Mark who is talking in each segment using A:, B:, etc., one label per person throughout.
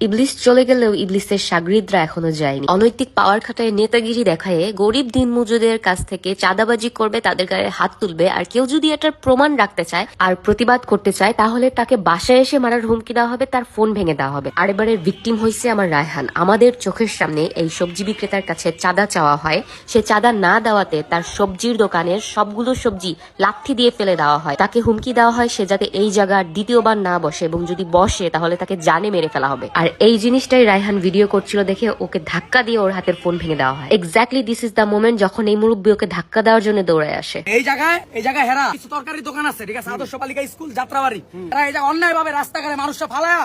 A: ইবলিস চলে গেলেও ইবলিসের সাগরিদরা এখনো যায়নি। অনৈতিক পাওয়ার খাটায় নেতাগিরি দেখায় গরিব দিনমজুরদের কাছ থেকে চাঁদাবাজি করবে, তাদের গায়ে হাত তুলবে। আর কেউ যদি এটার প্রমাণ রাখতে চায় আর প্রতিবাদ করতে চায়, তাহলে তাকে বাসায় এসে মারার হুমকি দেওয়া হবে, তার ফোন ভেঙে দেওয়া হবে। আর এবারের ভিকটিম হয়েছে আমার রায়হান। আমাদের চোখের সামনে এই সবজি বিক্রেতার কাছে চাঁদা চাওয়া হয়, সে চাঁদা না দেওয়াতে তার সবজির দোকানের সবগুলো সবজি লাঠি দিয়ে ফেলে দেওয়া হয়। তাকে হুমকি দেওয়া হয় সে যাতে এই জায়গার দ্বিতীয়বার না বসে, এবং যদি বসে তাহলে তাকে জানে মেরে ফেলা হবে। আর এই জিনিসটাই রায়হান ভিডিও করছিল দেখে ওকে ধাক্কা দিয়ে ওর হাতের ফোন ভেঙে দেওয়া হয়। Exactly this is the moment যখন এই মুরব্বী ওকে ধাক্কা দেওয়ার জন্য দৌড়ায় আসে।
B: এই জায়গায় হেরা কিছু তরকারি দোকান আছে, ঠিক আছে, আদর্শ বালিকা স্কুল যাত্রাবাড়ি। এরা এই জায়গায় অন্যায় ভাবে রাস্তাঘাটে মানুষটা ফালায়া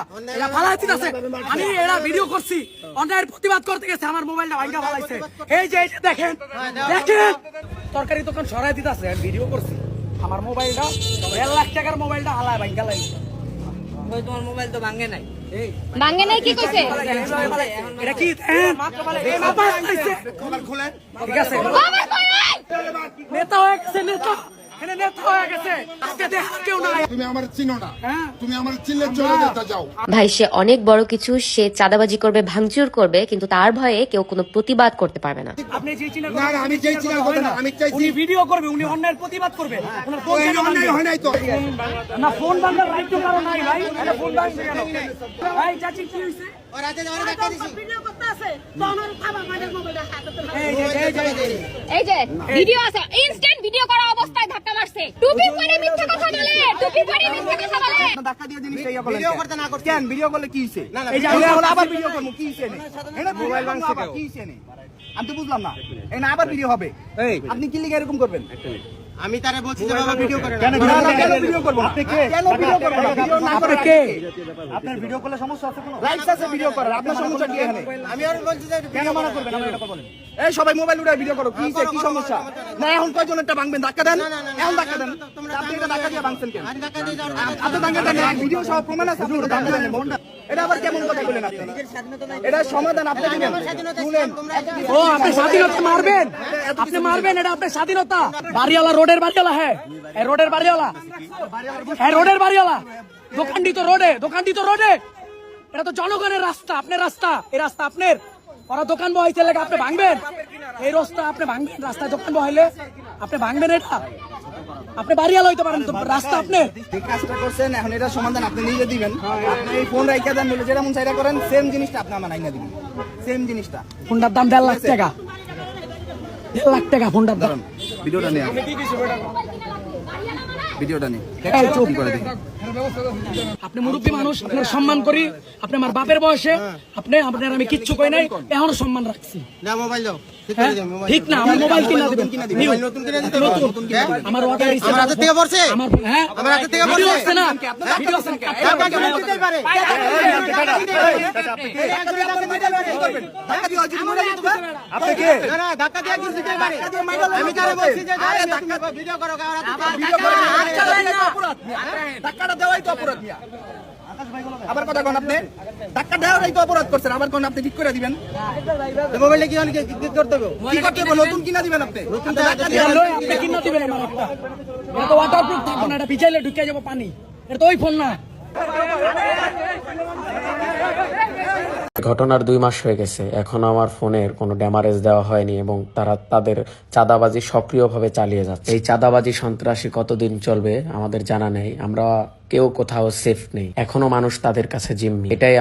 B: দিতেছে। আমি এরা ভিডিও করছি, অন্যায়ের প্রতিবাদ করতে গেছে, আমার মোবাইলটা ভাঙা ফালাইছে। এই যে দেখেন তরকারি দোকান সরাই দিতেছে, ভিডিও করছি। আমার মোবাইলটা 1 লাখ টাকার মোবাইলটা হালায় ভাঙা লাগছে। তোমার মোবাইল তো ভাঙে নাই।
C: ভাঙে নাই কি কইছে?
B: এটা কি ঠিক আছে, নেতা হয়ে গেছে,
A: ভাই সে অনেক বড় কিছু, সে চাঁদাবাজি করবে, ভাঙচুর করবে, কিন্তু তার ভয়ে কেউ কোনো প্রতিবাদ করতে পারবে না।
B: আপনি যে উনি ভিডিও করবে, উনি অন্যায়ের প্রতিবাদ করবে। না ফোন ভাঙার রাইট তো কারো নাই ভাই, এটা ফোন ভাঙছে কেন? ভাই চাচি কি হইছে?
C: এই যে ভিডিও আছে, ইনস্ট্যান্ট ভিডিও করা অবস্থায় ধাক্কা মারছে। টুপি পরে মিথ্যা কথা বলে, টুপি পরে মিথ্যা কথা বলে।
B: ধাক্কা দিয়ে জিনিসটা ইয়া ভিডিও করতে না করতে কেন? ভিডিও করলে কি হইছে? এই যে আমি আবার ভিডিও করব, কি হইছে? এটা মোবাইল ভাঙছে কেন? কি হইছে? আমি তো বুঝলাম না। এই না আবার ভিডিও হবে। আপনি কি লিগে এরকম করবেন?
D: আমি তারে বলছি যে বাবা ভিডিও করেন।
B: কেন ভিডিও করব? আপনি কে? কেন ভিডিও করবেন? ভিডিও না করে কে? আপনার ভিডিও করলে সমস্যা আছে কোনো? রাইটস আছে ভিডিও করার, আপনার সমস্যা কি এখানে?
D: আমি আর বলছি যে
B: কেন মানা করবেন? আপনি এটা বলেন। এই সবাই মোবাইল উঠায় ভিডিও করো, কি হইছে? কি সমস্যা? না এখন কয়জন একটা ভাঙবেন? ধাক্কা দেন, এখন ধাক্কা দেন। আপনি এটা ধাক্কা দিয়ে ভাঙছেন কেন?
D: আমি ধাক্কা দিয়ে যাওয়ার
B: আপনি ধাক্কা দেন, ভিডিও সব প্রমাণ আছে, আপনি ধাক্কা দেন। এটা আবার কেমন কথা বলেন আপনি? এটা সমাধান আপনি দিবেন। শুনেন, ও আপনি স্বাধীনতা মারবেন, আপনি মারবেন, এটা আপনার স্বাধীনতা। বাড়িওয়ালা, রোডের বাড়িওয়ালা, হ্যাঁ রোডের বাড়িওয়ালা, হ্যাঁ রোডের বাড়িওয়ালা। দোকানটি তো রোডে, এটা তো জনগণের রাস্তা, আপনার রাস্তা, এই রাস্তা আপনার। ওরা দোকান বহাইতে লাগে, আপনি ভাঙবেন এই রাস্তা? আপনি ভাঙবেন রাস্তায় দোকান বহাইলে? আপনি ভাঙবেন এটা? আপনি বাড়িওয়ালা হইতে পারেন তো, রাস্তা আপনি
D: ঠিক কাজটা করছেন। এখন এটা সমাধান আপনি নিজে দিবেন। আপনি এই ফোন রাইখা দেন, বলে যেটা মন চাইটা করেন, সেম জিনিসটা আপনি আমার আইনা দিবেন। সেম জিনিসটা।
B: ফোনটার দাম 1.5 লাখ টাকা। 1.5 লাখ টাকা ফোনটার দাম।
D: ভিডিওটা নিয়ে
B: আপনি মুরব্বী মানুষ, আপনার সম্মান করি। আপনি আমার বাপের বয়সে, আপনার আমি কিচ্ছু কই নাই, এখনো সম্মান রাখছি।
D: না মোবাইল দাও,
B: ঠিক না? আমার মোবাইল কিনা দিবেন,
D: নতুন কিনে দিতে নতুন কিনে দিবেন।
B: আমার অর্ডার দিছে,
D: আমার হাতে থেকে পড়ছে,
B: আমার হ্যাঁ
D: আমার হাতে থেকে
B: ভিডিও
D: পড়ছে
B: আছে না? ভিডিও আছে না?
D: টাকা কেন দিতে পারে?
B: আপনি কে?
D: না না ধাক্কা দিয়ে কিছু দিতে পারে। আমি তারে বলছি যে ধাক্কা ভিডিও করো,
B: ধাক্কাটা দেওয়াই তো অপরাধ। আবার কথা কোন? আপনি ধাক্কা দেওয়াই তো অপরাধ করছেন, আবার কোন আপনি ঠিক করে দিবেন?
D: মোবাইলে কি অনেক কি করতে হবে?
B: কি করতে হবে? নতুন কিনা দিবেন আপনি?
D: নতুন
B: আপনি কিনা দিবেন আমার একটা? এটা তো ওয়াটারপ্রুফ থাকবে না, এটা ভিজাইলে ঢুকে যাবো পানি। এটা তো ওই ফোন না।
E: ঘটনার 2 মাস হয়ে গেছে, এখনো আমার ফোনের কোনো ড্যামারেজ দেওয়া হয়নি এবং তারা তাদের চাঁদাবাজি সক্রিয়ভাবে চালিয়ে যাচ্ছে। এই চাঁদাবাজি সন্ত্রাসী কতদিন চলবে আমাদের জানা নেই, আমরা কেউ কোথাও সেফ নেই, এখনো মানুষ তাদের কাছে জিম্মি। এটাই